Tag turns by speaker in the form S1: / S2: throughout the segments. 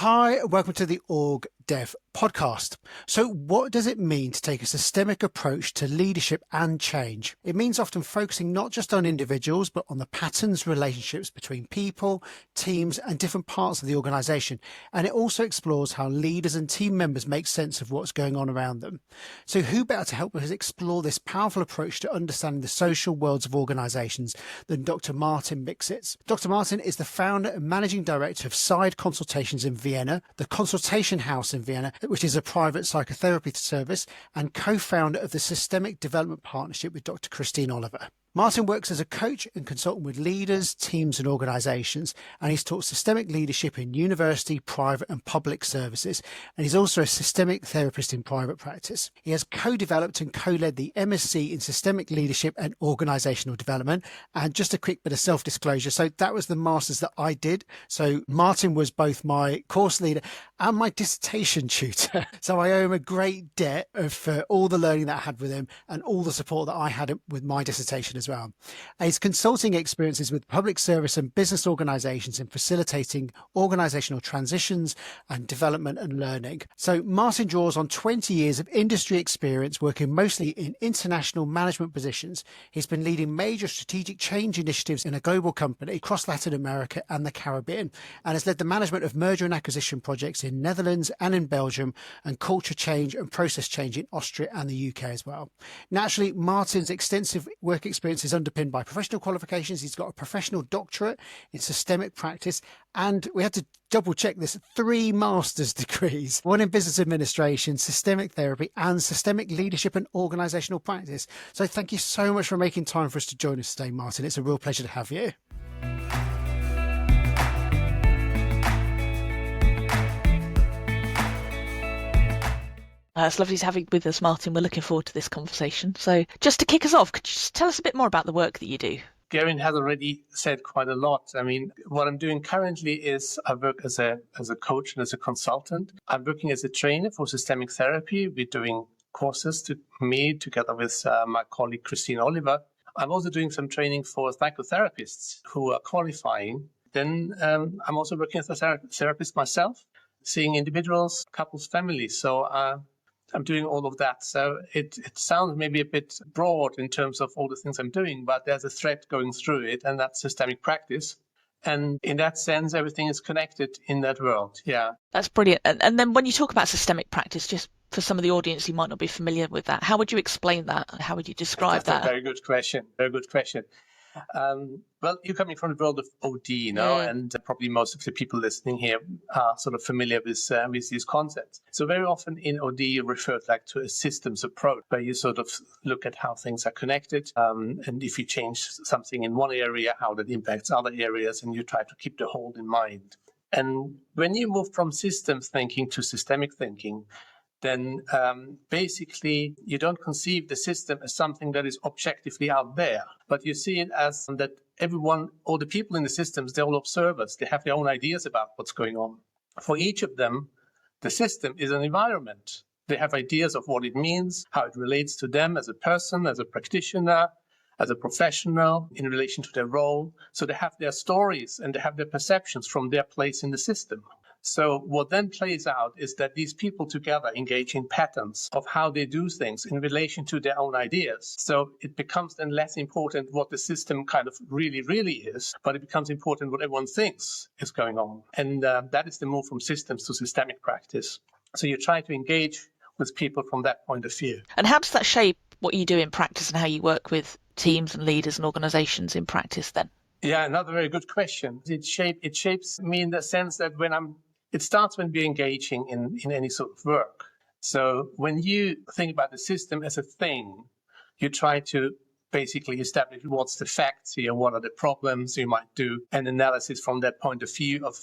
S1: Hi, welcome to the OrgDev podcast. So what does it mean to take a systemic approach to leadership and change? It means often focusing not just on individuals, but on the patterns, relationships between people, teams, and different parts of the organization. And it also explores how leaders and team members make sense of what's going on around them. So who better to help us explore this powerful approach to understanding the social worlds of organizations than Dr. Martin Miksits? Dr. Martin is the founder and managing director of Side Consultations in Vienna, the Consultation House in Vienna, which is a private psychotherapy service, and co-founder of the Systemic Development Partnership with Dr. Christine Oliver. Martin works as a coach and consultant with leaders, teams and organisations, and he's taught systemic leadership in university, private and public services, and he's also a systemic therapist in private practice. He has co-developed and co-led the MSc in Systemic Leadership and Organisational Development, and just a quick bit of self-disclosure, so that was the masters that I did. So Martin was both my course leader and my dissertation tutor, so I owe him a great debt for all the learning that I had with him and all the support that I had with my dissertation as well. His consulting experiences with public service and business organisations in facilitating organisational transitions and development and learning. So Martin draws on 20 years of industry experience working mostly in international management positions. He's been leading major strategic change initiatives in a global company across Latin America and the Caribbean, and has led the management of merger and acquisition projects in Netherlands and in Belgium, and culture change and process change in Austria and the UK as well. Naturally, Martin's extensive work experience is underpinned by professional qualifications. He's got a professional doctorate in systemic practice, and we had to double check this, 3 master's degrees, one in business administration, systemic therapy, and systemic leadership and organisational practice. So thank you so much for making time for us to join us today, Martin. It's a real pleasure to have you.
S2: It's lovely to have you with us, Martin. We're looking forward to this conversation. So just to kick us off, could you just tell us a bit more about the work that you do?
S3: Garen has already said quite a lot. I mean, what I'm doing currently is I work as a coach and as a consultant. I'm working as a trainer for systemic therapy. We're doing courses together with my colleague Christine Oliver. I'm also doing some training for psychotherapists who are qualifying. Then I'm also working as a therapist myself, seeing individuals, couples, families. So I'm doing all of that. So it sounds maybe a bit broad in terms of all the things I'm doing, but there's a thread going through it, and that's systemic practice. And in that sense, everything is connected in that world. Yeah.
S2: That's brilliant. And then when you talk about systemic practice, just for some of the audience who might not be familiar with that, how would you explain that? How would you describe that?
S3: That's a very good question. Very good question. Well, you're coming from the world of OD, and probably most of the people listening here are sort of familiar with these concepts. So very often in OD, you refer to a systems approach, where you sort of look at how things are connected, and if you change something in one area, how that impacts other areas, and you try to keep the whole in mind. And when you move from systems thinking to systemic thinking, then basically you don't conceive the system as something that is objectively out there, but you see it as that everyone, all the people in the systems, they're all observers. They have their own ideas about what's going on. For each of them, the system is an environment. They have ideas of what it means, how it relates to them as a person, as a practitioner, as a professional, in relation to their role. So they have their stories and they have their perceptions from their place in the system. So what then plays out is that these people together engage in patterns of how they do things in relation to their own ideas. So it becomes then less important what the system kind of really is, but it becomes important what everyone thinks is going on. And that is the move from systems to systemic practice. So you try to engage with people from that point of view.
S2: And how does that shape what you do in practice and how you work with teams and leaders and organisations in practice then?
S3: Yeah, another very good question. It shapes me in the sense that it starts when we're engaging in any sort of work. So when you think about the system as a thing, you try to basically establish what's the facts here, what are the problems. You might do an analysis from that point of view of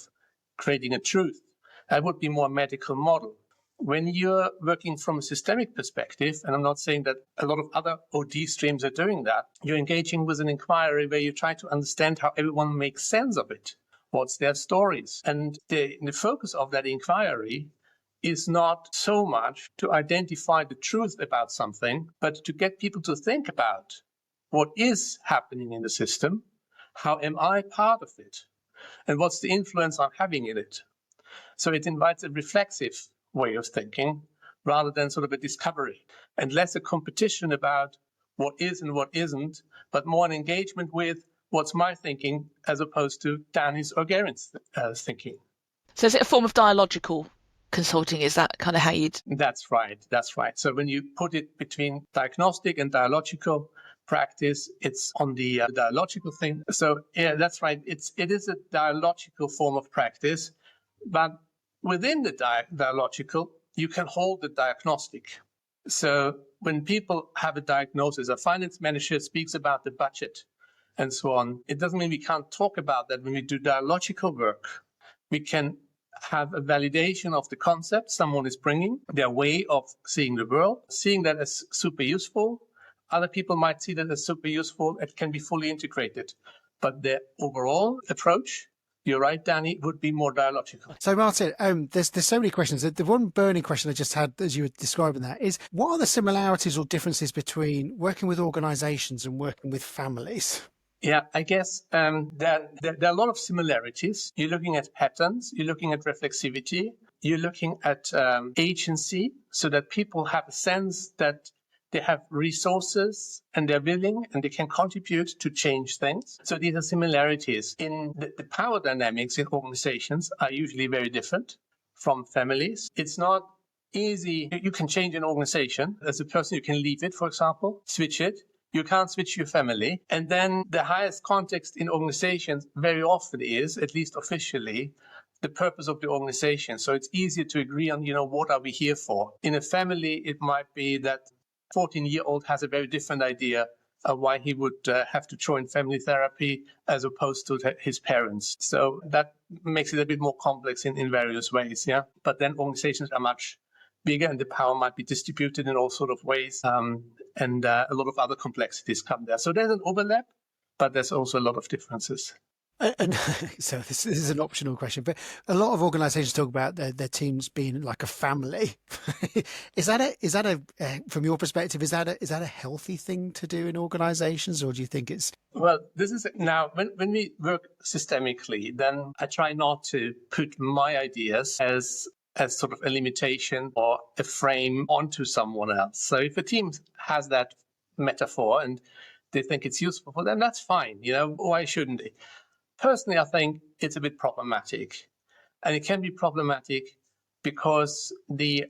S3: creating a truth. That would be more a medical model. When you're working from a systemic perspective, and I'm not saying that a lot of other OD streams are doing that, you're engaging with an inquiry where you try to understand how everyone makes sense of it. What's their stories? And the focus of that inquiry is not so much to identify the truth about something, but to get people to think about what is happening in the system, how am I part of it, and what's the influence I'm having in it. So it invites a reflexive way of thinking rather than sort of a discovery, and less a competition about what is and what isn't, but more an engagement with what's my thinking as opposed to Danny's or Garen's thinking.
S2: So is it a form of dialogical consulting? Is that kind of how you'd...
S3: That's right. So when you put it between diagnostic and dialogical practice, it's on the dialogical thing. So yeah, that's right. It is a dialogical form of practice, but within the dialogical, you can hold the diagnostic. So when people have a diagnosis, a finance manager speaks about the budget and so on, it doesn't mean we can't talk about that when we do dialogical work. We can have a validation of the concept someone is bringing, their way of seeing the world, seeing that as super useful. Other people might see that as super useful. It can be fully integrated. But the overall approach, you're right, Danny, would be more dialogical.
S1: So, Martin, there's so many questions. The one burning question I just had as you were describing that is, what are the similarities or differences between working with organizations and working with families?
S3: Yeah, I guess there are a lot of similarities. You're looking at patterns, you're looking at reflexivity, you're looking at agency, so that people have a sense that they have resources and they're willing and they can contribute to change things. So these are similarities. In the power dynamics in organizations are usually very different from families. It's not easy. You can change an organization. As a person, you can leave it, for example, switch it. You can't switch your family. And then the highest context in organizations very often is, at least officially, the purpose of the organization. So it's easier to agree on, what are we here for? In a family, it might be that 14-year-old has a very different idea of why he would have to join family therapy as opposed to his parents. So that makes it a bit more complex in various ways, yeah. But then organizations are much bigger and the power might be distributed in all sort of ways. And a lot of other complexities come there. So there's an overlap, but there's also a lot of differences.
S1: And so this is an optional question, but a lot of organizations talk about their teams being like a family. Is that a from your perspective, is that a healthy thing to do in organizations, or do you think it's...
S3: Well, this is now when we work systemically, then I try not to put my ideas as sort of a limitation or a frame onto someone else. So if a team has that metaphor and they think it's useful for them, that's fine. Why shouldn't they? Personally, I think it's a bit problematic. And it can be problematic because the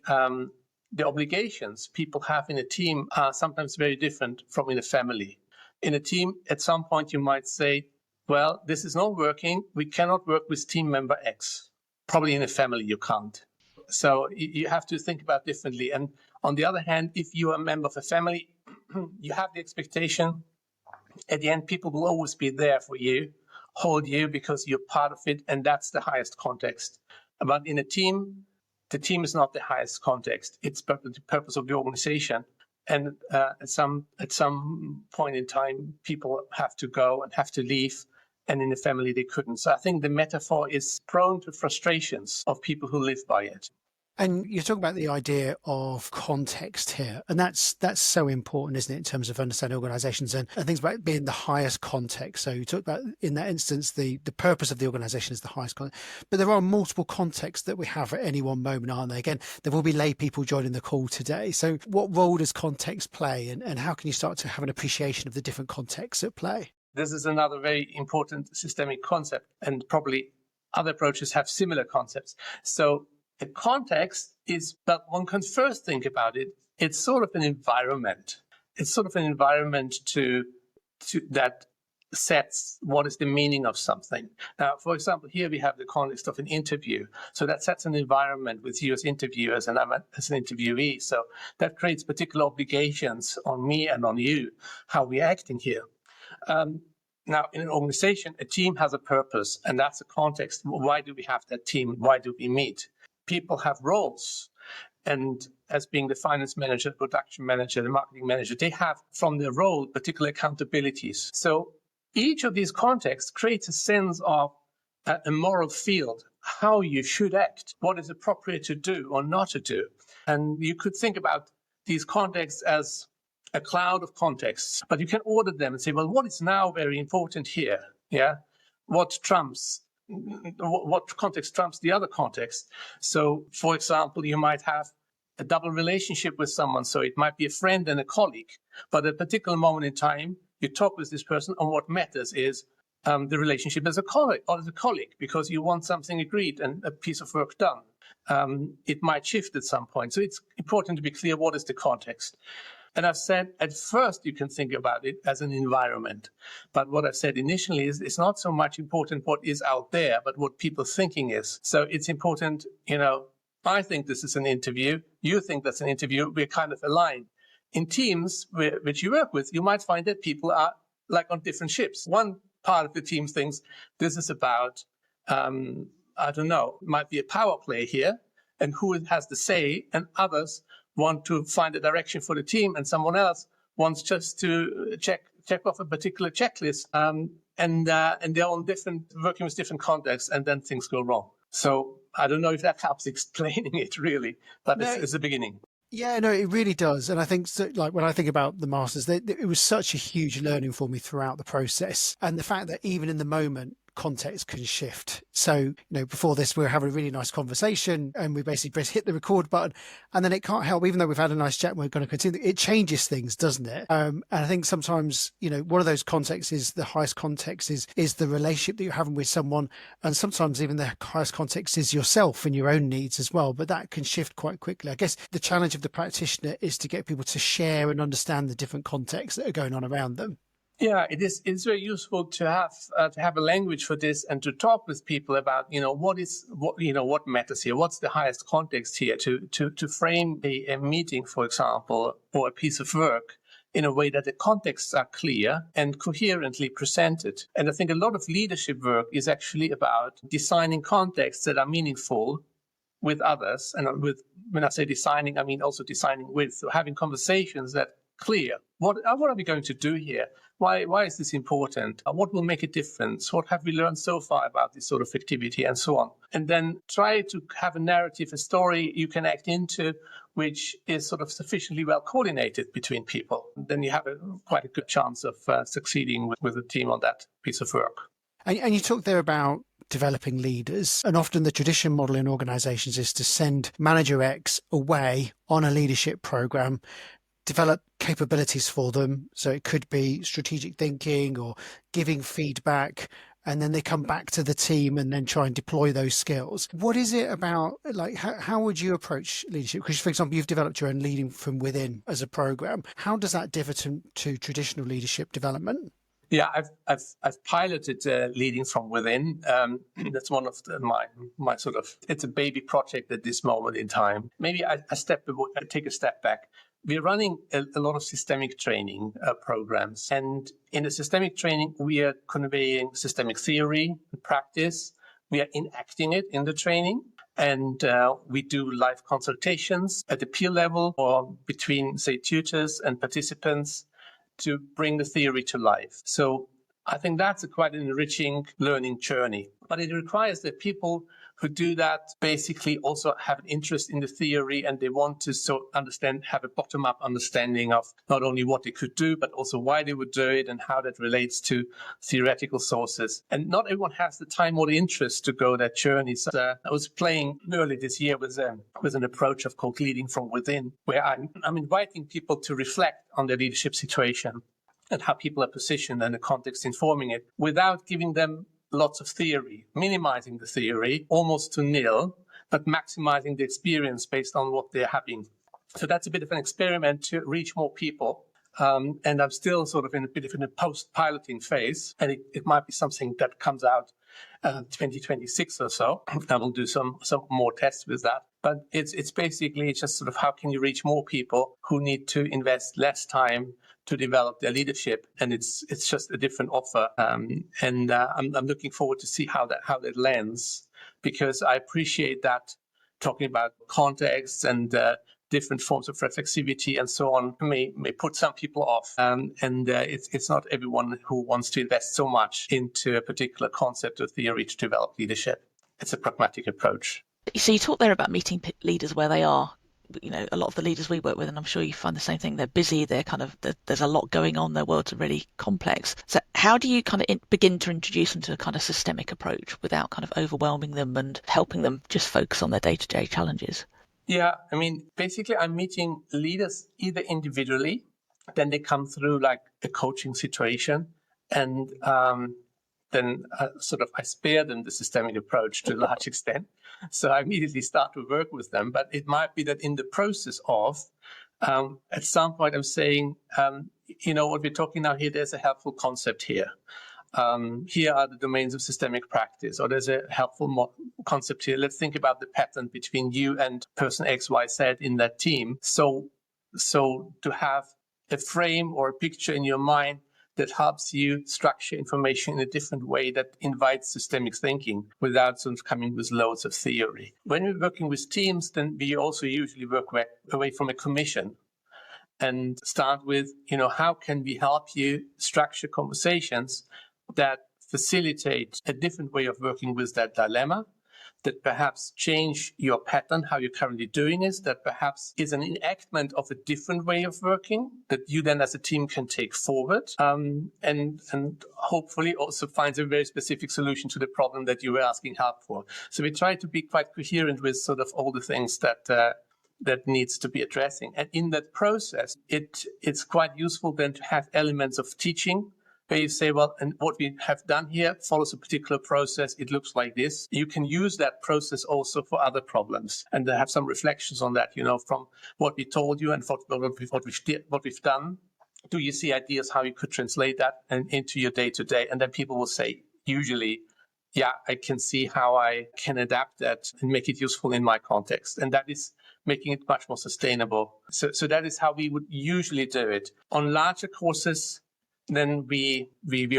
S3: obligations people have in a team are sometimes very different from in a family. In a team, at some point, you might say, well, this is not working. We cannot work with team member X. Probably in a family, you can't. So you have to think about differently. And on the other hand, if you are a member of a family, you have the expectation at the end, people will always be there for you, hold you because you're part of it. And that's the highest context. But in a team, the team is not the highest context. It's the purpose of the organization. And at some point in time, people have to go and have to leave. And in the family, they couldn't. So I think the metaphor is prone to frustrations of people who live by it.
S1: And you talk about the idea of context here, and that's so important, isn't it, in terms of understanding organizations and things about being the highest context. So you talk about, in that instance, the purpose of the organization is the highest context, but there are multiple contexts that we have at any one moment, aren't there? Again, there will be lay people joining the call today. So what role does context play, and how can you start to have an appreciation of the different contexts at play?
S3: This is another very important systemic concept, and probably other approaches have similar concepts. So the context is, but one can first think about it, it's sort of an environment. It's sort of an environment to that sets what is the meaning of something. Now, for example, here we have the context of an interview. So that sets an environment with you as interviewers and I'm as an interviewee. So that creates particular obligations on me and on you, how we're acting here. Now, in an organization, a team has a purpose, and that's the context. Why do we have that team? Why do we meet? People have roles, and as being the finance manager, the production manager, the marketing manager, they have from their role particular accountabilities. So each of these contexts creates a sense of a moral field, how you should act, what is appropriate to do or not to do. And you could think about these contexts as a cloud of contexts, but you can order them and say, well, what is now very important here? Yeah, what trumps what context trumps the other context. So, for example, you might have a double relationship with someone. So it might be a friend and a colleague, but at a particular moment in time, you talk with this person, and what matters is the relationship as a colleague, because you want something agreed and a piece of work done. It might shift at some point. So it's important to be clear what is the context. And I've said at first you can think about it as an environment. But what I've said initially is it's not so much important what is out there, but what people's thinking is. So it's important, I think this is an interview. You think that's an interview. We're kind of aligned. In teams which you work with, you might find that people are like on different ships. One part of the team thinks this is about, I don't know, might be a power play here and who has the say, and others want to find a direction for the team, and someone else wants just to check off a particular checklist, and they're on working with different contexts, and then things go wrong. So I don't know if that helps explaining it really, but it's the beginning.
S1: Yeah, no, it really does. And I think, like, when I think about the Masters, it was such a huge learning for me throughout the process. And the fact that even in the moment, context can shift. So, before this, we were having a really nice conversation and we basically hit the record button, and then it can't help, even though we've had a nice chat and we're going to continue, it changes things, doesn't it? And I think sometimes, one of those contexts is the highest context is the relationship that you're having with someone. And sometimes even the highest context is yourself and your own needs as well. But that can shift quite quickly. I guess the challenge of the practitioner is to get people to share and understand the different contexts that are going on around them.
S3: Yeah, it's very useful to have a language for this and to talk with people about what matters here, what's the highest context here, to frame a meeting, for example, or a piece of work in a way that the contexts are clear and coherently presented. And I think a lot of leadership work is actually about designing contexts that are meaningful with others. And when I say designing, I mean also designing with, so having conversations that clear. What are we going to do here? Why is this important? What will make a difference? What have we learned so far about this sort of activity, and so on? And then try to have a narrative, a story you can act into, which is sort of sufficiently well coordinated between people. Then you have quite a good chance of succeeding with a team on that piece of work.
S1: And you talked there about developing leaders, and often the tradition model in organizations is to send manager X away on a leadership program, develop capabilities for them. So it could be strategic thinking or giving feedback, and then they come back to the team and then try and deploy those skills. What is it about, like, how would you approach leadership? Because, for example, you've developed your own leading from within as a program. How does that differ to traditional leadership development?
S3: Yeah, I've piloted leading from within. That's one of my sort of, it's a baby project at this moment in time. Maybe I take a step back. We're running a lot of systemic training programs. And in the systemic training, we are conveying systemic theory and practice. We are enacting it in the training. And we do live consultations at the peer level or between, say, tutors and participants to bring the theory to life. So I think that's quite an enriching learning journey. But it requires that people who do that basically also have an interest in the theory, and they want to have a bottom-up understanding of not only what they could do, but also why they would do it and how that relates to theoretical sources. And not everyone has the time or the interest to go that journey. So I was playing early this year with an approach called leading from within, where I'm inviting people to reflect on their leadership situation and how people are positioned and the context informing it, without giving them lots of theory, minimizing the theory almost to nil, but maximizing the experience based on what they're having. So that's a bit of an experiment to reach more people. And I'm still sort of in a post-piloting phase, and it might be something that comes out 2026 or so. I will do some more tests with that. But it's basically just sort of how can you reach more people who need to invest less time to develop their leadership, and it's just a different offer. And I'm looking forward to see how that lands, because I appreciate that talking about context and different forms of reflexivity and so on may put some people off. And it's not everyone who wants to invest so much into a particular concept or theory to develop leadership. It's a pragmatic approach.
S2: So you talked there about meeting leaders where they are. a lot of the leaders we work with, and I'm sure you find the same thing, they're busy, there's a lot going on, their worlds are really complex. So how do you kind of begin to introduce them to a kind of systemic approach without kind of overwhelming them and helping them just focus on their day-to-day challenges?
S3: Yeah, I mean, basically, I'm meeting leaders either individually, then they come through like a coaching situation, and then I spare them the systemic approach to a large extent. So I immediately start to work with them. But it might be that in the process of, at some point, I'm saying, what we're talking now here, there's a helpful concept here. Here are the domains of systemic practice, or there's a helpful concept here. Let's think about the pattern between you and person X, Y, Z in that team. So to have a frame or a picture in your mind that helps you structure information in a different way that invites systemic thinking without sort of coming with loads of theory. When we're working with teams, then we also usually work away from a commission and start with, how can we help you structure conversations that facilitate a different way of working with that dilemma, that perhaps change your pattern, how you're currently doing it, that perhaps is an enactment of a different way of working that you then as a team can take forward, and hopefully also finds a very specific solution to the problem that you were asking help for. So we try to be quite coherent with sort of all the things that needs to be addressing. And in that process, it's quite useful then to have elements of teaching, where you say, well, and what we have done here follows a particular process. It looks like this. You can use that process also for other problems, and have some reflections on that, from what we told you and what we've done. Do you see ideas how you could translate that into your day-to-day? And then people will say, usually, yeah, I can see how I can adapt that and make it useful in my context. And that is making it much more sustainable. So that is how we would usually do it. On larger courses, then we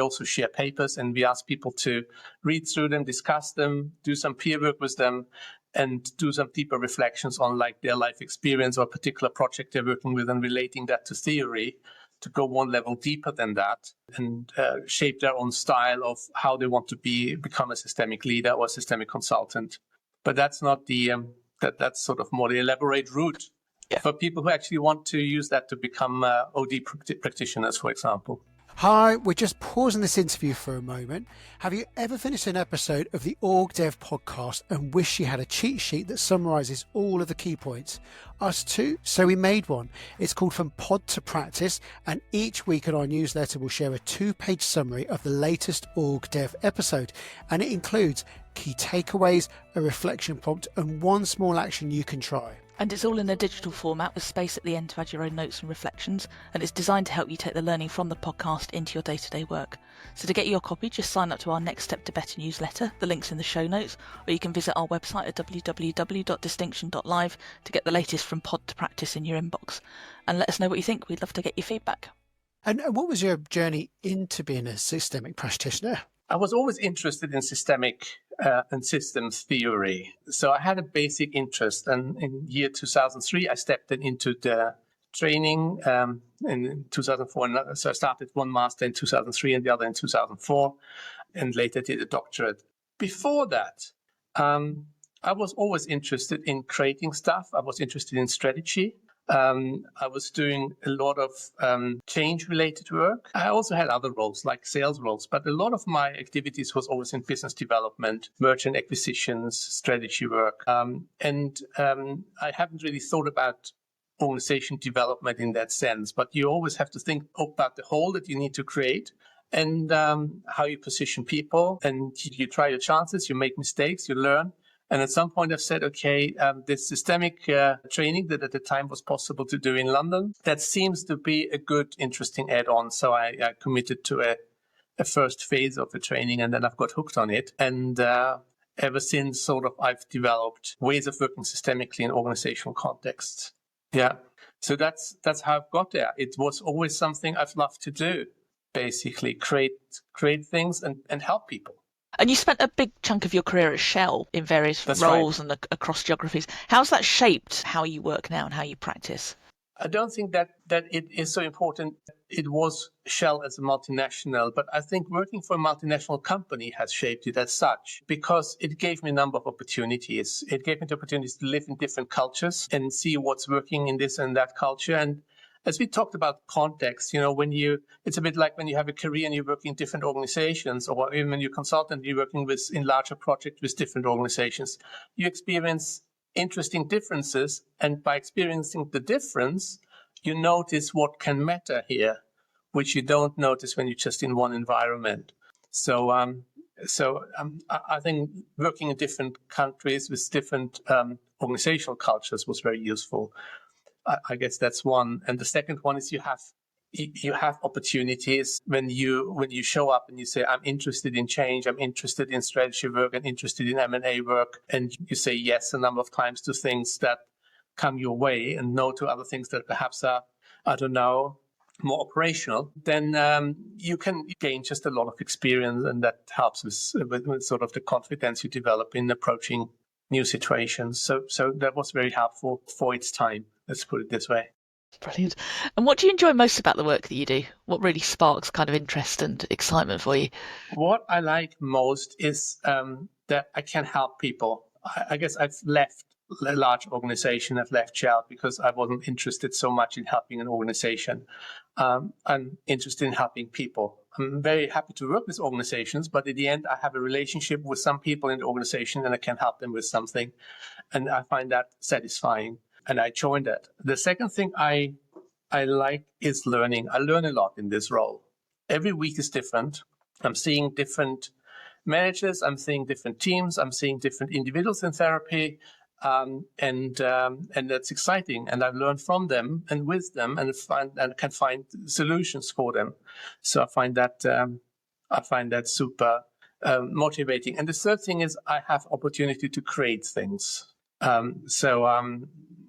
S3: also share papers, and we ask people to read through them, discuss them, do some peer work with them, and do some deeper reflections on like their life experience or a particular project they're working with, and relating that to theory, to go one level deeper than that, and shape their own style of how they want to become a systemic leader or a systemic consultant. But that's not that's sort of more the elaborate route. Yeah. For people who actually want to use that to become OD practitioners, for example.
S1: Hi, we're just pausing this interview for a moment. Have you ever finished an episode of the OrgDev podcast and wish you had a cheat sheet that summarises all of the key points? Us too, so we made one. It's called From Pod to Practice, and each week in our newsletter we'll share a 2-page summary of the latest OrgDev episode, and it includes key takeaways, a reflection prompt, and one small action you can try.
S2: And it's all in a digital format with space at the end to add your own notes and reflections, and it's designed to help you take the learning from the podcast into your day-to-day work. So to get your copy, just sign up to our Next Step to Better newsletter. The link's in the show notes, or you can visit our website at www.distinction.live to get the latest From Pod to Practice in your inbox. And let us know what you think. We'd love to get your feedback.
S1: And what was your journey into being a systemic practitioner?
S3: I was always interested in systemic and systems theory. So I had a basic interest. And in year 2003, I stepped into the training in 2004. So I started one master in 2003 and the other in 2004, and later did a doctorate. Before that, I was always interested in creating stuff. I was interested in strategy. I was doing a lot of change-related work. I also had other roles, like sales roles, but a lot of my activities was always in business development, merger and acquisitions, strategy work. And I haven't really thought about organization development in that sense, but you always have to think about the whole that you need to create, and how you position people, and you try your chances, you make mistakes, you learn. And at some point I've said, okay, this systemic training that at the time was possible to do in London, that seems to be a good, interesting add-on. So I committed to a first phase of the training, and then I've got hooked on it. And ever since, sort of, I've developed ways of working systemically in organizational contexts. Yeah. So that's how I've got there. It was always something I've loved to do, basically create things and help people.
S2: And you spent a big chunk of your career at Shell in various roles, right, and across geographies. How's that shaped how you work now and how you practice?
S3: I don't think that it is so important. It was Shell as a multinational, but I think working for a multinational company has shaped it as such, because it gave me a number of opportunities. It gave me the opportunity to live in different cultures and see what's working in this and that culture. And as we talked about context, it's a bit like when you have a career and you work in different organizations, or even when you're a consultant, you're working in larger projects with different organizations. You experience interesting differences, and by experiencing the difference, you notice what can matter here, which you don't notice when you're just in one environment. So I think working in different countries with different organizational cultures was very useful. I guess that's one. And the second one is you have opportunities when you show up and you say, I'm interested in change, I'm interested in strategy work, and interested in M&A work, and you say yes a number of times to things that come your way and no to other things that perhaps are, I don't know, more operational, then you can gain just a lot of experience, and that helps with sort of the confidence you develop in approaching new situations. So that was very helpful for its time. Let's put it this way.
S2: Brilliant. And what do you enjoy most about the work that you do? What really sparks kind of interest and excitement for you?
S3: What I like most is that I can help people. I guess I've left a large organization. I've left Shell because I wasn't interested so much in helping an organization. I'm interested in helping people. I'm very happy to work with organizations, but in the end, I have a relationship with some people in the organization and I can help them with something. And I find that satisfying. And I joined it. The second thing I like is learning. I learn a lot in this role. Every week is different. I'm seeing different managers. I'm seeing different teams. I'm seeing different individuals in therapy. And that's exciting. And I've learned from them and with them, and can find solutions for them. So I find that super motivating. And the third thing is I have opportunity to create things.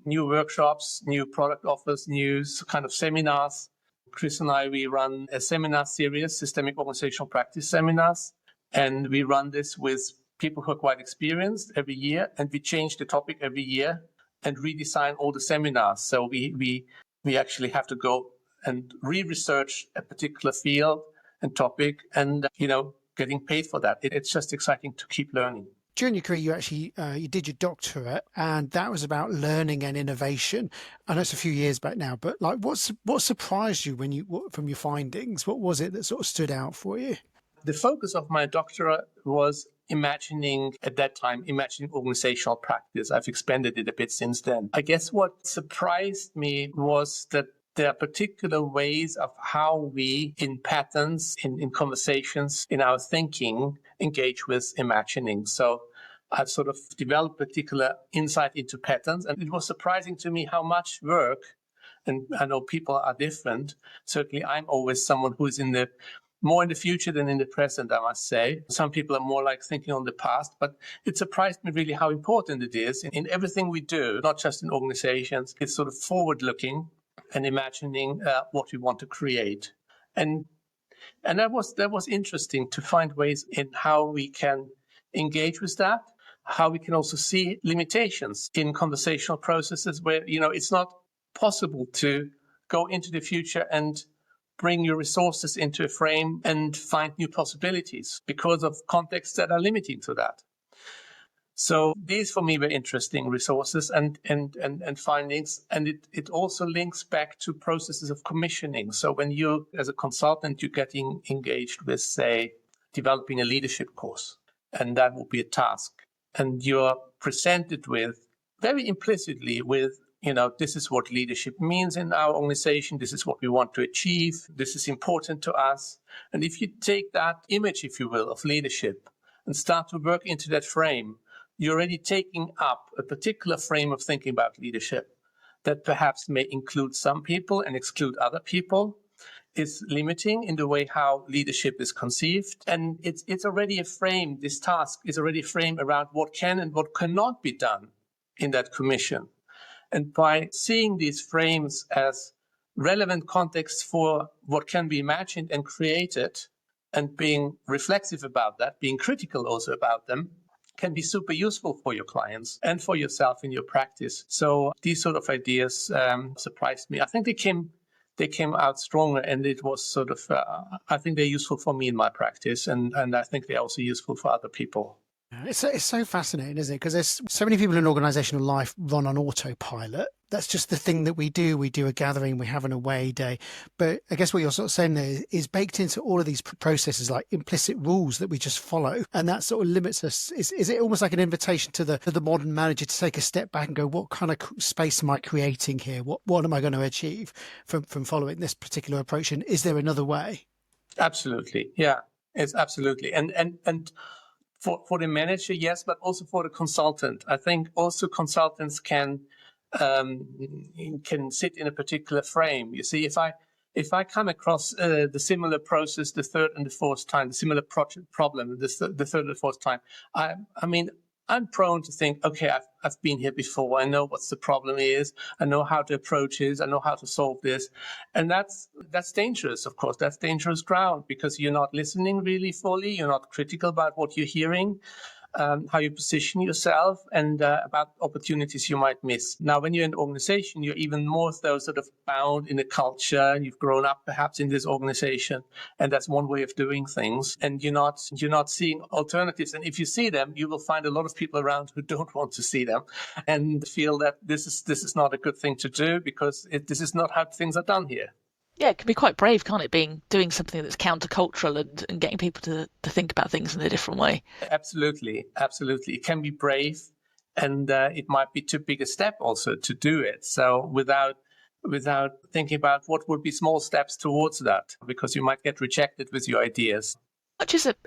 S3: New workshops, new product offers, new kind of seminars. Chris and I, we run a seminar series, Systemic Organizational Practice seminars. And we run this with people who are quite experienced every year. And we change the topic every year and redesign all the seminars. So we actually have to go and re-research a particular field and topic and, getting paid for that. It's just exciting to keep learning.
S1: During your career, you actually you did your doctorate, and that was about learning and innovation. I know it's a few years back now, but like, what surprised you from your findings? What was it that sort of stood out for you?
S3: The focus of my doctorate was imagining organizational practice. I've expanded it a bit since then. I guess what surprised me was that there are particular ways of how we, in patterns, in conversations, in our thinking, engage with imagining. So I've sort of developed particular insight into patterns, and it was surprising to me how much work, and I know people are different. Certainly I'm always someone who is more in the future than in the present, I must say. Some people are more like thinking on the past, but it surprised me really how important it is in everything we do, not just in organizations. It's sort of forward-looking and imagining what we want to create. And that was interesting to find ways in how we can engage with that, how we can also see limitations in conversational processes where, it's not possible to go into the future and bring your resources into a frame and find new possibilities because of contexts that are limiting to that. So these for me were interesting resources and findings. And it also links back to processes of commissioning. So when you, as a consultant, you're getting engaged with, say, developing a leadership course, and that will be a task. And you're presented with, very implicitly with, this is what leadership means in our organization. This is what we want to achieve. This is important to us. And if you take that image, if you will, of leadership and start to work into that frame, you're already taking up a particular frame of thinking about leadership that perhaps may include some people and exclude other people. It's limiting in the way how leadership is conceived. And it's already a frame, this task is already a frame around what can and what cannot be done in that commission. And by seeing these frames as relevant contexts for what can be imagined and created, and being reflexive about that, being critical also about them, can be super useful for your clients and for yourself in your practice. So these sort of ideas surprised me. I think they came out stronger, and it was sort of, I think they're useful for me in my practice, and I think they're also useful for other people.
S1: It's so fascinating, isn't it? Because there's so many people in organizational life run on autopilot. That's just the thing that we do. We do a gathering, we have an away day. But I guess what you're sort of saying there is baked into all of these processes, like implicit rules that we just follow. And that sort of limits us. Is it almost like an invitation to the modern manager to take a step back and go, what kind of space am I creating here? What am I going to achieve from following this particular approach? And is there another way?
S3: Absolutely. Yeah, it's absolutely. And for the manager, yes, but also for the consultant. I think also consultants can sit in a particular frame. You see, if I come across the similar process the third and the fourth time, the similar problem the third and the fourth time, I mean, I'm prone to think, okay, I've been here before. I know what the problem is. I know how to approach it. I know how to solve this. And that's dangerous, of course. That's dangerous ground, because you're not listening really fully. You're not critical about what you're hearing, how you position yourself, and about opportunities you might miss. Now, when you're in an organization, you're even more so sort of bound in a culture. You've grown up perhaps in this organization, and that's one way of doing things. And you're not seeing alternatives. And if you see them, you will find a lot of people around who don't want to see them and feel that this is not a good thing to do, because this is not how things are done here.
S2: Yeah, it can be quite brave, can't it, doing something that's countercultural and getting people to think about things in a different way.
S3: Absolutely. It can be brave, and it might be too big a step also to do it. So without thinking about what would be small steps towards that, because you might get rejected with your ideas.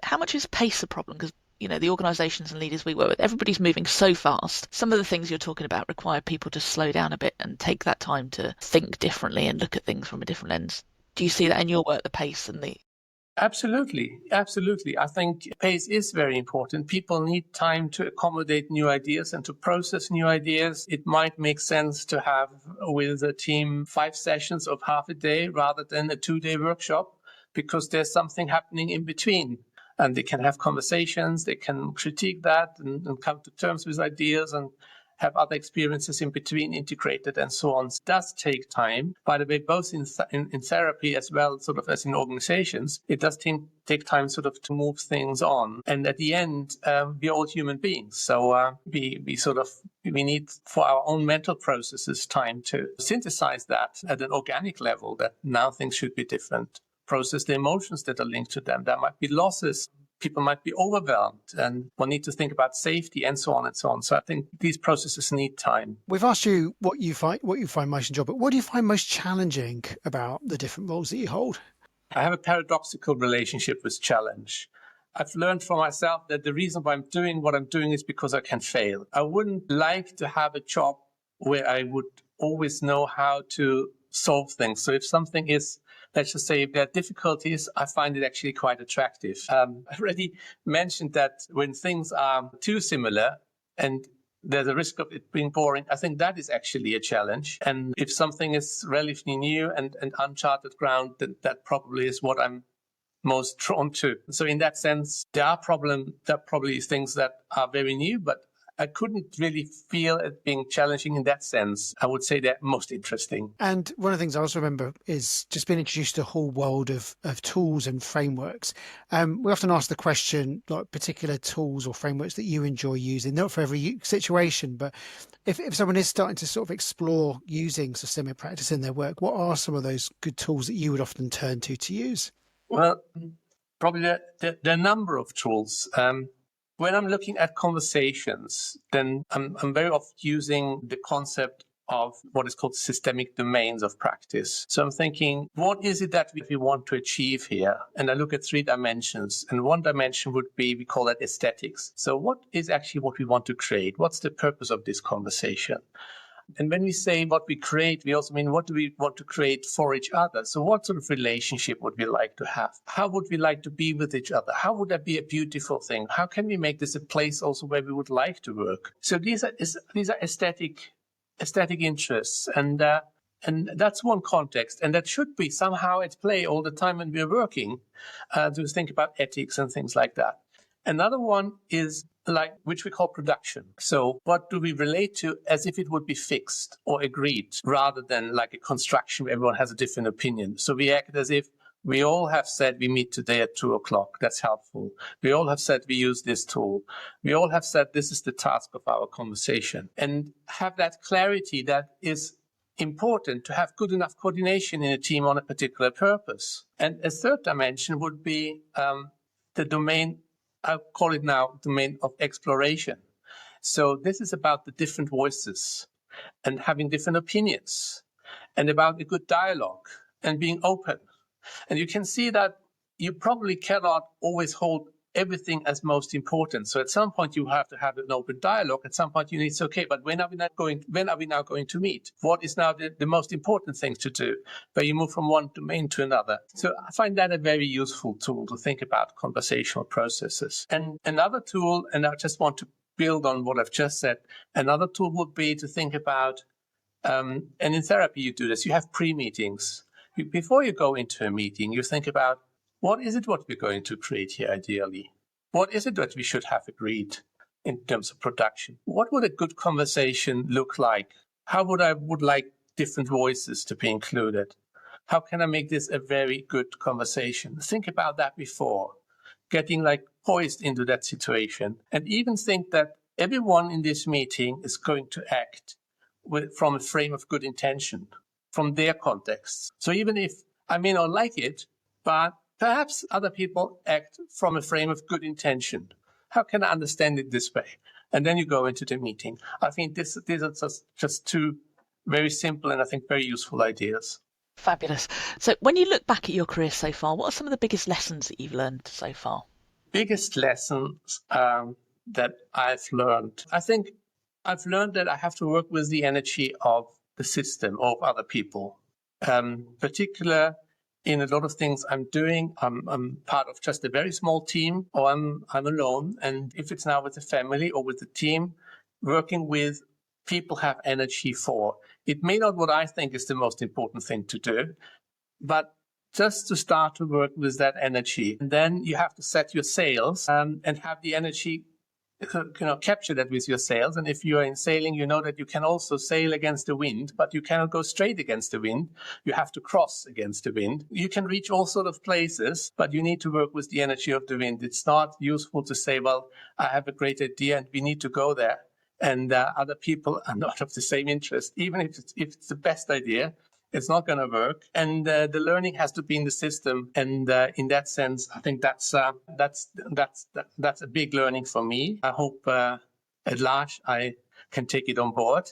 S2: How much is pace a problem? Because the organisations and leaders we work with, everybody's moving so fast. Some of the things you're talking about require people to slow down a bit and take that time to think differently and look at things from a different lens. Do you see that in your work, the pace and the...
S3: Absolutely. I think pace is very important. People need time to accommodate new ideas and to process new ideas. It might make sense to have with a team 5 sessions of half a day rather than a 2-day workshop, because there's something happening in between. And they can have conversations, they can critique that and come to terms with ideas and have other experiences in between integrated and so on. It does take time. By the way, both in therapy as well, sort of as in organizations, it does take time sort of to move things on. And at the end, we're all human beings. So we need for our own mental processes time to synthesize that at an organic level, that now things should be different. Process the emotions that are linked to them. There might be losses. People might be overwhelmed, and one need to think about safety and so on and so on. So I think these processes need time.
S1: We've asked you what you find most enjoyable, but what do you find most challenging about the different roles that you hold?
S3: I have a paradoxical relationship with challenge. I've learned for myself that the reason why I'm doing what I'm doing is because I can fail. I wouldn't like to have a job where I would always know how to solve things. So if something is, let's just say, if there are difficulties, I find it actually quite attractive. I already mentioned that when things are too similar and there's a risk of it being boring, I think that is actually a challenge. And if something is relatively new and uncharted ground, then that probably is what I'm most drawn to. So in that sense, there are probably things that are very new, but I couldn't really feel it being challenging in that sense. I would say they're most interesting.
S1: And one of the things I also remember is just being introduced to a whole world of tools and frameworks. We often ask the question, like particular tools or frameworks that you enjoy using, not for every situation, but if someone is starting to sort of explore using systemic practice in their work, what are some of those good tools that you would often turn to use?
S3: Well, probably there are a number of tools. When I'm looking at conversations, then I'm very often using the concept of what is called systemic domains of practice. So I'm thinking, what is it that we want to achieve here? And I look at 3 dimensions. And one dimension would be, we call that aesthetics. So what is actually what we want to create? What's the purpose of this conversation? And when we say what we create, we also mean what do we want to create for each other? So what sort of relationship would we like to have? How would we like to be with each other? How would that be a beautiful thing? How can we make this a place also where we would like to work? So these are aesthetic interests, and that's one context, and that should be somehow at play all the time when we're working to think about ethics and things like that. Another one is like which we call production. So what do we relate to as if it would be fixed or agreed rather than like a construction where everyone has a different opinion. So we act as if we all have said we meet today at 2:00. That's helpful. We all have said we use this tool. We all have said this is the task of our conversation, and have that clarity that is important to have good enough coordination in a team on a particular purpose. And a third dimension would be the domain, I call it now domain of exploration. So this is about the different voices and having different opinions and about a good dialogue and being open. And you can see that you probably cannot always hold everything as most important. So at some point you have to have an open dialogue. At some point you need to say, okay, but when are we now going to meet? What is now the most important thing to do? Where you move from one domain to another. So I find that a very useful tool to think about conversational processes. And another tool, and I just want to build on what I've just said, another tool would be to think about, and in therapy you do this, you have pre-meetings. Before you go into a meeting, you think about, what is it what we're going to create here ideally? What is it that we should have agreed in terms of production? What would a good conversation look like? How would I like different voices to be included? How can I make this a very good conversation? Think about that before getting like poised into that situation, and even think that everyone in this meeting is going to act from a frame of good intention, from their context. So even if I may not like it, but perhaps other people act from a frame of good intention. How can I understand it this way? And then you go into the meeting. I think these are just two very simple and I think very useful ideas.
S2: Fabulous. So when you look back at your career so far, what are some of the biggest lessons that you've learned so far?
S3: Biggest lessons that I've learned. I think I've learned that I have to work with the energy of the system, of other people. Particular in a lot of things I'm doing, I'm part of just a very small team, or I'm alone. And if it's now with a family or with a team, working with people have energy for. It may not what I think is the most important thing to do, but just to start to work with that energy. And then you have to set your sails and have the energy, capture that with your sails. And if you are in sailing, you know that you can also sail against the wind, but you cannot go straight against the wind. You have to cross against the wind. You can reach all sort of places, but you need to work with the energy of the wind. It's not useful to say, well, I have a great idea and we need to go there. And other people are not of the same interest. Even if it's the best idea, it's not going to work. And the learning has to be in the system. And in that sense, I think that's a big learning for me. I hope at large I can take it on board.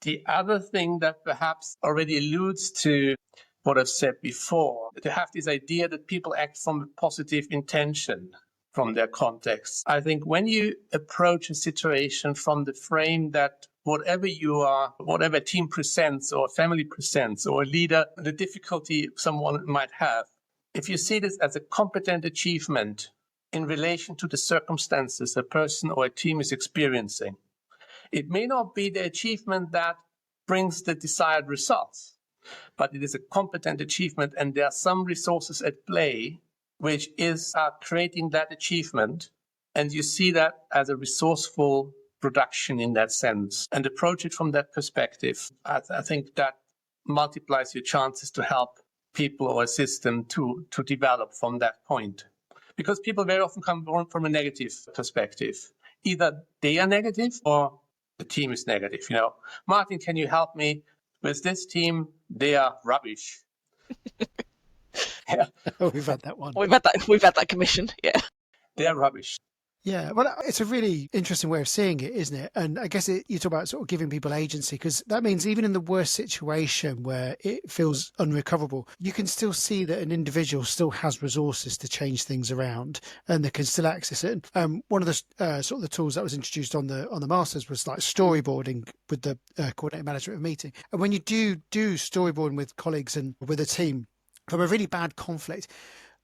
S3: The other thing that perhaps already alludes to what I've said before, to have this idea that people act from a positive intention from their context. I think when you approach a situation from the frame that whatever you are, whatever a team presents or a family presents or a leader, the difficulty someone might have, if you see this as a competent achievement in relation to the circumstances a person or a team is experiencing, it may not be the achievement that brings the desired results, but it is a competent achievement and there are some resources at play which is creating that achievement. And you see that as a resourceful production in that sense and approach it from that perspective. I think that multiplies your chances to help people or a system to develop from that point. Because people very often come from a negative perspective. Either they are negative or the team is negative. Martin, can you help me with this team? They are rubbish.
S1: Yeah. We've had that one.
S2: We've had that commission. Yeah.
S3: They are rubbish.
S1: Yeah, well, it's a really interesting way of seeing it, isn't it? And I guess you talk about sort of giving people agency, because that means even in the worst situation where it feels unrecoverable, you can still see that an individual still has resources to change things around and they can still access it. One of the sort of the tools that was introduced on the masters was like storyboarding with the coordinated management of meeting. And when you do storyboarding with colleagues and with a team from a really bad conflict,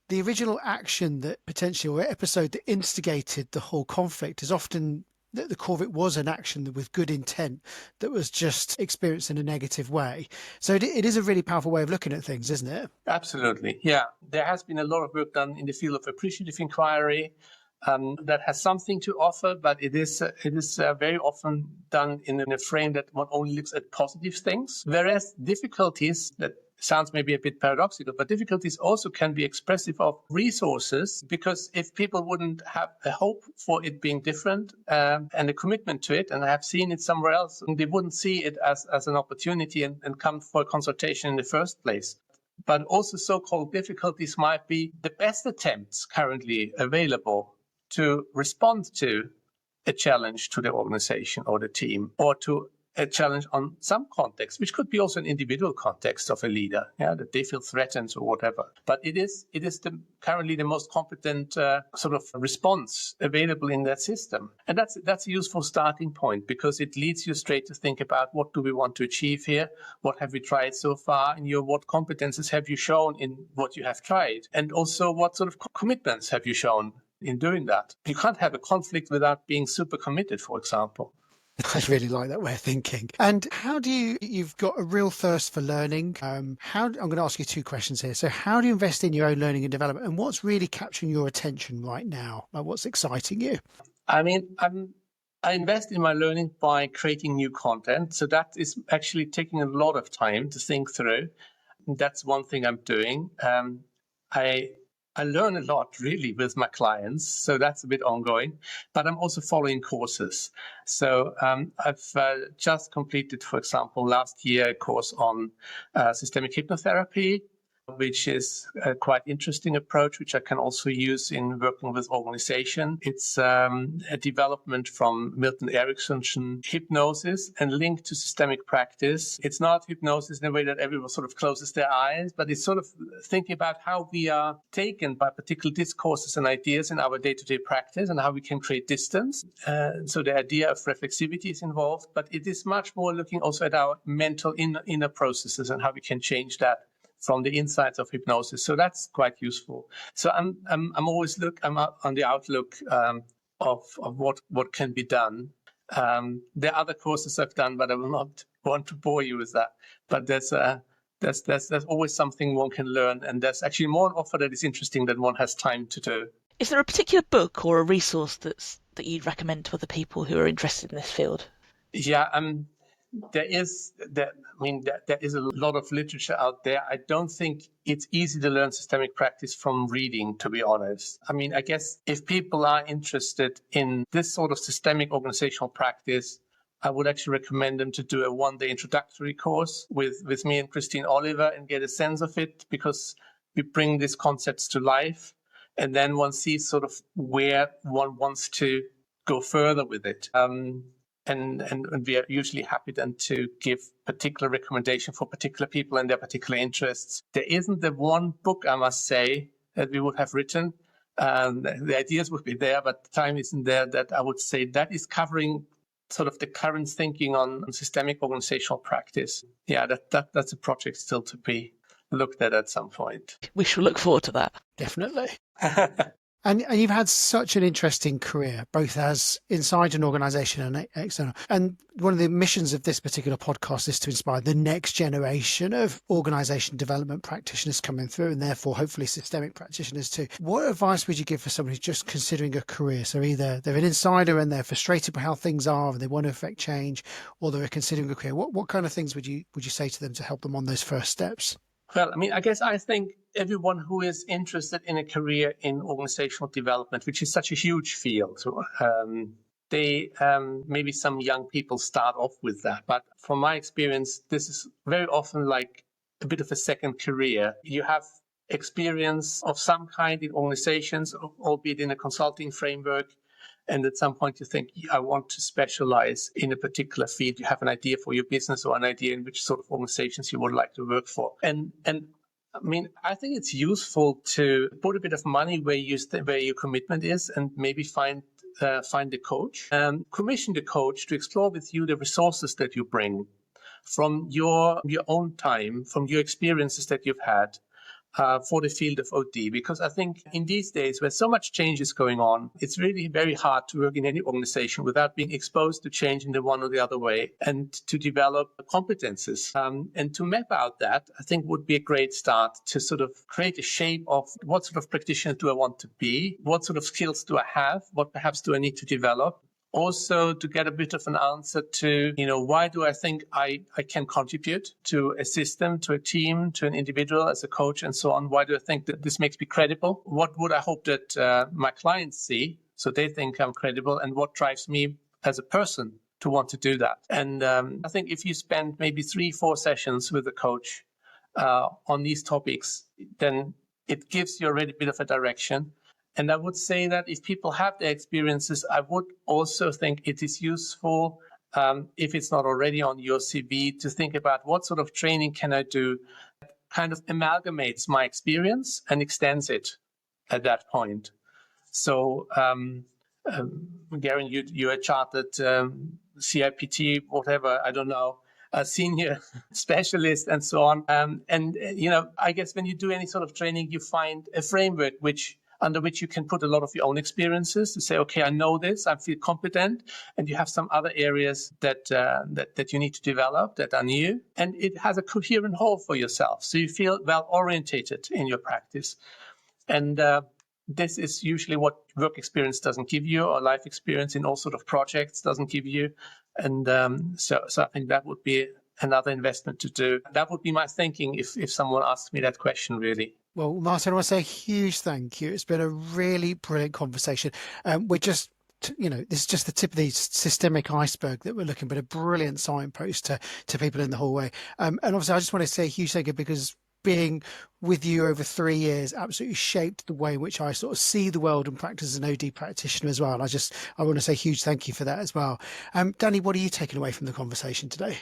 S1: the original action that potentially, or episode that instigated the whole conflict, is often that the core of it was an action with good intent that was just experienced in a negative way. So it is a really powerful way of looking at things, isn't it?
S3: Absolutely. Yeah. There has been a lot of work done in the field of appreciative inquiry. that has something to offer, but it is very often done in a frame that one only looks at positive things, whereas difficulties, that sounds maybe a bit paradoxical, but difficulties also can be expressive of resources, because if people wouldn't have a hope for it being different and a commitment to it and have seen it somewhere else, they wouldn't see it as an opportunity and come for a consultation in the first place. But also so-called difficulties might be the best attempts currently available to respond to a challenge to the organization or the team, or to a challenge on some context, which could be also an individual context of a leader, that they feel threatened or whatever. But it is currently the most competent sort of response available in that system. And that's a useful starting point, because it leads you straight to think about, what do we want to achieve here? What have we tried so far? And what competences have you shown in what you have tried? And also, what sort of commitments have you shown in doing that? You can't have a conflict without being super committed, for example.
S1: I really like that way of thinking. And how do you've got a real thirst for learning. I'm going to ask you two questions here. So how do you invest in your own learning and development? And what's really capturing your attention right now? Like, what's exciting you?
S3: I mean, I invest in my learning by creating new content. So that is actually taking a lot of time to think through. That's one thing I'm doing. I learn a lot really with my clients, so that's a bit ongoing, but I'm also following courses. So I've just completed, for example, last year a course on systemic hypnotherapy, which is a quite interesting approach, which I can also use in working with organization. It's a development from Milton Erickson's hypnosis and linked to systemic practice. It's not hypnosis in a way that everyone sort of closes their eyes, but it's sort of thinking about how we are taken by particular discourses and ideas in our day-to-day practice and how we can create distance. So the idea of reflexivity is involved, but it is much more looking also at our mental inner processes and how we can change that from the insights of hypnosis. So that's quite useful. So I'm on the outlook of what can be done. There are other courses I've done, but I will not want to bore you with that. But there's always something one can learn, and there's actually more offer that is interesting than one has time to do.
S2: Is there a particular book or a resource that you'd recommend to other people who are interested in this field?
S3: Yeah, there is a lot of literature out there. I don't think it's easy to learn systemic practice from reading, to be honest. I mean, I guess if people are interested in this sort of systemic organizational practice, I would actually recommend them to do a one-day introductory course with me and Christine Oliver and get a sense of it, because we bring these concepts to life, and then one sees sort of where one wants to go further with it. And we are usually happy then to give particular recommendation for particular people and their particular interests. There isn't the one book, I must say, that we would have written. The ideas would be there, but the time isn't there, that I would say that is covering sort of the current thinking on systemic organizational practice. Yeah, that's a project still to be looked at some point.
S2: We shall look forward to that.
S1: Definitely. And you've had such an interesting career, both as inside an organisation and external. And one of the missions of this particular podcast is to inspire the next generation of organisation development practitioners coming through, and therefore hopefully systemic practitioners too. What advice would you give for someone who's just considering a career? So either they're an insider and they're frustrated by how things are and they want to affect change, or they're considering a career. What kind of things would you say to them to help them on those first steps?
S3: Well, I mean, I think everyone who is interested in a career in organizational development, which is such a huge field, maybe some young people start off with that. But from my experience, this is very often like a bit of a second career. You have experience of some kind in organizations, albeit in a consulting framework. And at some point you think, I want to specialize in a particular field. You have an idea for your business or an idea in which sort of organizations you would like to work for. And I mean, I think it's useful to put a bit of money where your commitment is, and maybe find a coach, commission the coach to explore with you the resources that you bring from your own time, from your experiences that you've had. for the field of OD, because I think in these days where so much change is going on, it's really very hard to work in any organization without being exposed to change in the one or the other way and to develop competences. And to map out that, I think would be a great start to sort of create a shape of what sort of practitioner do I want to be? What sort of skills do I have? What perhaps do I need to develop? Also to get a bit of an answer to, why do I think I can contribute to a system, to a team, to an individual as a coach and so on? Why do I think that this makes me credible? What would I hope that my clients see so they think I'm credible? And what drives me as a person to want to do that? And I think if you spend maybe 3-4 sessions with a coach on these topics, then it gives you already a bit of a direction. And I would say that if people have their experiences, I would also think it is useful, if it's not already on your CV, to think about what sort of training can I do that kind of amalgamates my experience and extends it at that point. So, Garen, you're a chartered CIPT, whatever, I don't know, a senior specialist and so on. I guess when you do any sort of training, you find a framework under which you can put a lot of your own experiences to say, okay, I know this, I feel competent, and you have some other areas that you need to develop that are new, and it has a coherent whole for yourself. So you feel well orientated in your practice. And this is usually what work experience doesn't give you, or life experience in all sort of projects doesn't give you. And so I think that would be another investment to do. That would be my thinking if someone asked me that question, really.
S1: Well, Martin, I want to say a huge thank you. It's been a really brilliant conversation. We're just, this is just the tip of the systemic iceberg that we're looking, but a brilliant signpost to people in the hallway. And obviously, I just want to say a huge thank you, because being with you over 3 years absolutely shaped the way in which I sort of see the world and practice as an OD practitioner as well. And I want to say a huge thank you for that as well. Danny, what are you taking away from the conversation today?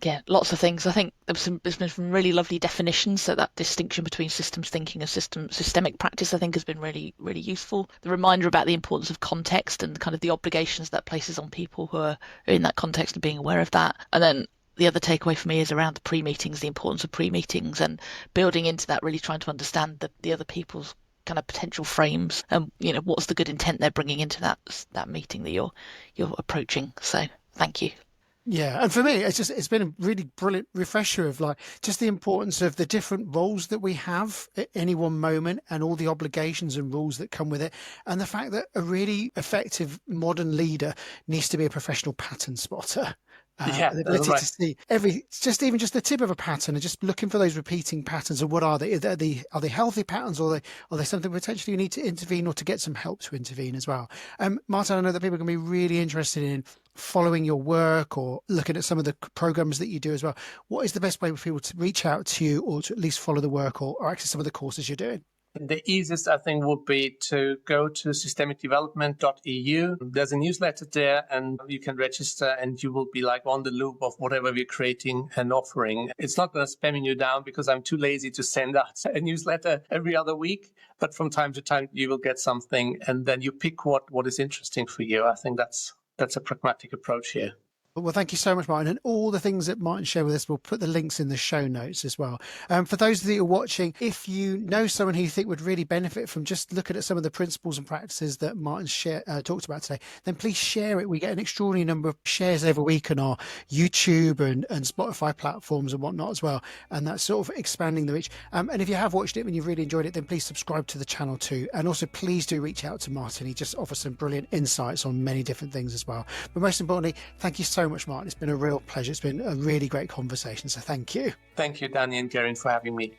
S2: Yeah, lots of things. I think there's been some really lovely definitions. So that distinction between systems thinking and systemic practice, I think, has been really, really useful. The reminder about the importance of context and kind of the obligations that places on people who are in that context and being aware of that. And then the other takeaway for me is around the pre-meetings, the importance of pre-meetings, and building into that, really trying to understand the other people's kind of potential frames and, what's the good intent they're bringing into that meeting that you're approaching. So thank you.
S1: Yeah, and for me, it's been a really brilliant refresher of just the importance of the different roles that we have at any one moment, and all the obligations and rules that come with it, and the fact that a really effective modern leader needs to be a professional pattern spotter. The ability to see even just the tip of a pattern, and just looking for those repeating patterns. And what are they? Are they healthy patterns, or are they something potentially you need to intervene or to get some help to intervene as well? Martin, I know that people are going to be really interested in following your work or looking at some of the programs that you do as well. What is the best way for people to reach out to you, or to at least follow the work or access some of the courses you're doing?
S3: The easiest, I think, would be to go to systemicdevelopment.eu. There's a newsletter there, and you can register, and you will be on the loop of whatever we're creating and offering. It's not going to spamming you down, because I'm too lazy to send out a newsletter every other week. But from time to time, you will get something, and then you pick what is interesting for you. I think that's a pragmatic approach here.
S1: Well, thank you so much, Martin. And all the things that Martin shared with us, we'll put the links in the show notes as well. For those of you who are watching, if you know someone who you think would really benefit from just looking at some of the principles and practices that Martin talked about today, then please share it. We get an extraordinary number of shares every week on our YouTube and Spotify platforms and whatnot as well. And that's sort of expanding the reach. And if you have watched it and you've really enjoyed it, then please subscribe to the channel too. And also, please do reach out to Martin. He just offers some brilliant insights on many different things as well. But most importantly, thank you so much, Martin. It's been a real pleasure. It's been a really great conversation. So thank you.
S3: Thank you, Danny and Garen, for having me.